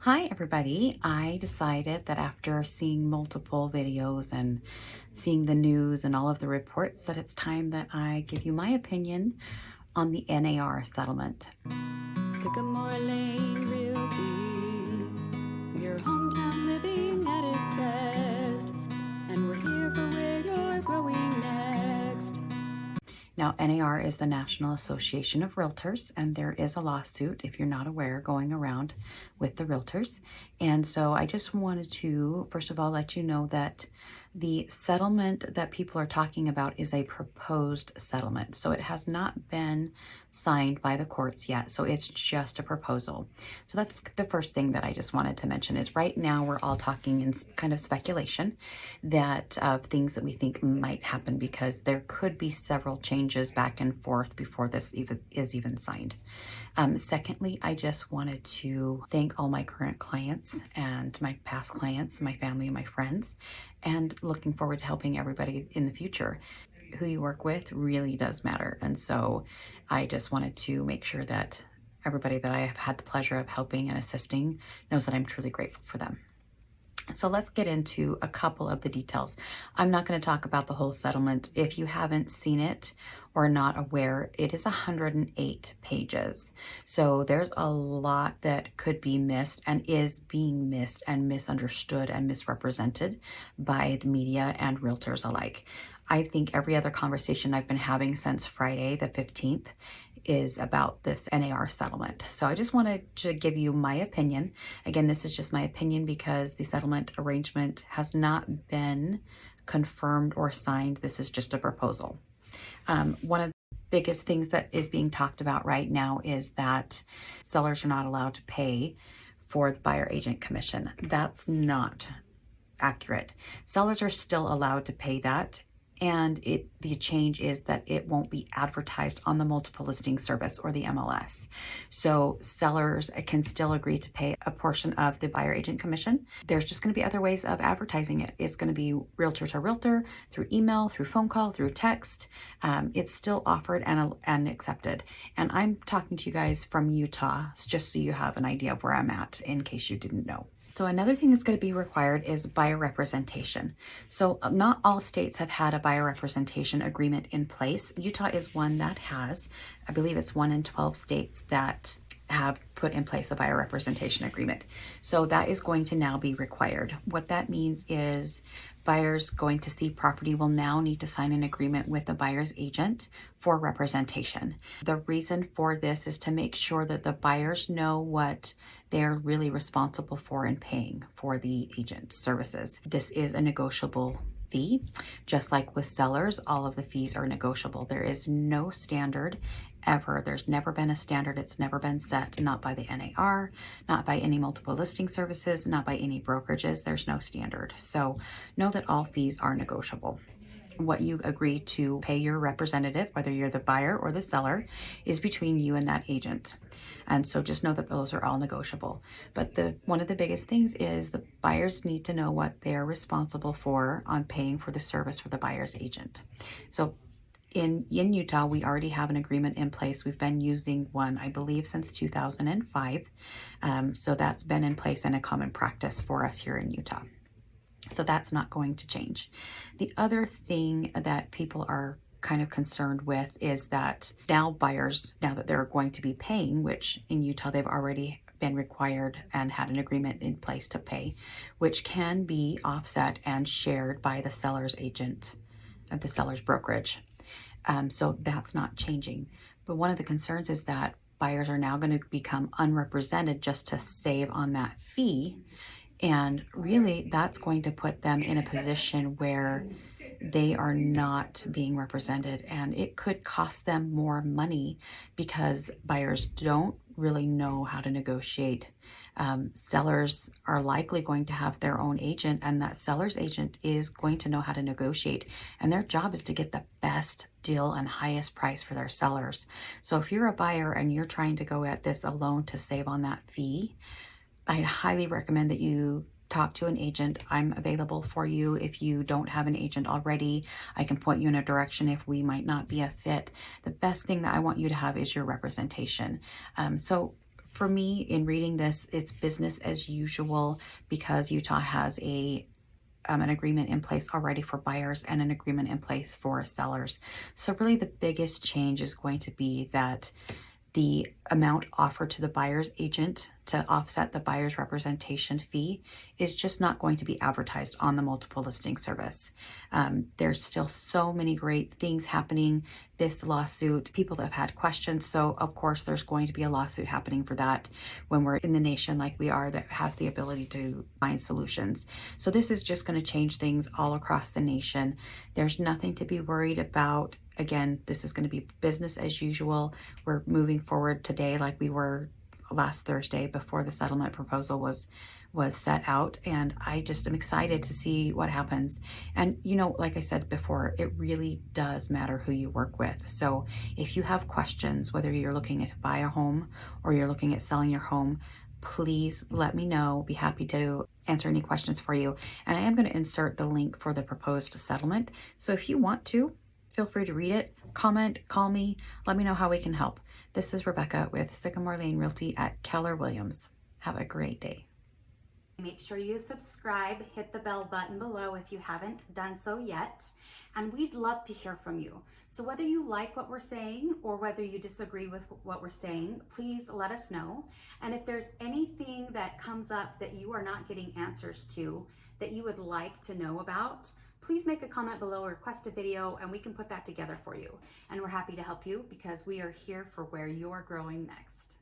Hi everybody. I decided that after seeing multiple videos and seeing the news and all of the reports that it's time that I give you my opinion on the NAR settlement. Sycamore Lane Realty, your hometown living at its best, and we're here for where you're growing next. Now, NAR is the National Association of Realtors, and there is a lawsuit, if you're not aware, going around with the realtors. And so I just wanted to, first of all, let you know that the settlement that people are talking about is a proposed settlement. So it has not been signed by the courts yet. So it's just a proposal. So that's the first thing that I just wanted to mention is right now we're all talking in kind of speculation that of things that we think might happen because there could be several changes back and forth before this is even signed. Secondly, I just wanted to thank all my current clients and my past clients, my family and my friends, and looking forward to helping everybody in the future. Who you work with really does matter. And so I just wanted to make sure that everybody that I have had the pleasure of helping and assisting knows that I'm truly grateful for them. So let's get into a couple of the details. I'm not going to talk about the whole settlement. If you haven't seen it or not aware, it is 108 pages. So there's a lot that could be missed and is being missed and misunderstood and misrepresented by the media and realtors alike. I think every other conversation I've been having since Friday the 15th is about this NAR settlement. So I just wanted to give you my opinion. Again, this is just my opinion because the settlement arrangement has not been confirmed or signed. This is just a proposal. One of the biggest things that is being talked about right now is that sellers are not allowed to pay for the buyer agent commission. That's not accurate. Sellers are still allowed to pay that. And the change is that it won't be advertised on the multiple listing service or the MLS. So sellers can still agree to pay a portion of the buyer agent commission. There's just going to be other ways of advertising it. It's going to be realtor to realtor, through email, through phone call, through text. It's still offered and accepted. And I'm talking to you guys from Utah, just so you have an idea of where I'm at in case you didn't know. So another thing that's going to be required is buyer representation. So not all states have had a buyer representation agreement in place. Utah is one that has. I believe it's 1 in 12 states that have put in place a buyer representation agreement. So that is going to now be required. What that means is buyers going to see property will now need to sign an agreement with the buyer's agent for representation. The reason for this is to make sure that the buyers know what they're really responsible for and paying for the agent's services. This is a negotiable fee. Just like with sellers, all of the fees are negotiable. There is no standard ever. There's never been a standard. It's never been set, not by the NAR, not by any multiple listing services, not by any brokerages. There's no standard. So know that all fees are negotiable. What you agree to pay your representative, whether you're the buyer or the seller, is between you and that agent. And so just know that those are all negotiable. But one of the biggest things is the buyers need to know what they're responsible for on paying for the service for the buyer's agent. So in Utah, we already have an agreement in place. We've been using one, I believe, since 2005. So that's been in place and a common practice for us here in Utah. So that's not going to change. The other thing that people are kind of concerned with is that now buyers, now that they're going to be paying, which in Utah they've already been required and had an agreement in place to pay, which can be offset and shared by the seller's agent at the seller's brokerage. So that's not changing. But one of the concerns is that buyers are now going to become unrepresented just to save on that fee. And really, that's going to put them in a position where they are not being represented. And it could cost them more money because buyers don't really know how to negotiate. Sellers are likely going to have their own agent, and that seller's agent is going to know how to negotiate. And their job is to get the best deal and highest price for their sellers. So if you're a buyer and you're trying to go at this alone to save on that fee, I highly recommend that you talk to an agent. I'm available for you. If you don't have an agent already, I can point you in a direction if we might not be a fit. The best thing that I want you to have is your representation. So For me, in reading this, it's business as usual because Utah has an agreement in place already for buyers and an agreement in place for sellers. So really the biggest change is going to be that the amount offered to the buyer's agent to offset the buyer's representation fee is just not going to be advertised on the multiple listing service. There's still so many great things happening. This lawsuit, people that have had questions. So of course there's going to be a lawsuit happening for that when we're in the nation like we are that has the ability to find solutions. So this is just going to change things all across the nation. There's nothing to be worried about. Again, this is going to be business as usual. We're moving forward today like we were last Thursday before the settlement proposal was set out, and I just am excited to see what happens. And you know, like I said before, it really does matter who you work with. So if you have questions, whether you're looking to buy a home or you're looking at selling your home, please let me know. Be happy to answer any questions for you. And I am going to insert the link for the proposed settlement. So if you want to, feel free to read it, comment, call me, let me know how we can help. This is Rebecca with Sycamore Lane Realty at Keller Williams. Have a great day. Make sure you subscribe, hit the bell button below if you haven't done so yet, and we'd love to hear from you. So whether you like what we're saying or whether you disagree with what we're saying, please let us know. And if there's anything that comes up that you are not getting answers to that you would like to know about, please make a comment below or request a video and we can put that together for you. And we're happy to help you because we are here for where you're growing next.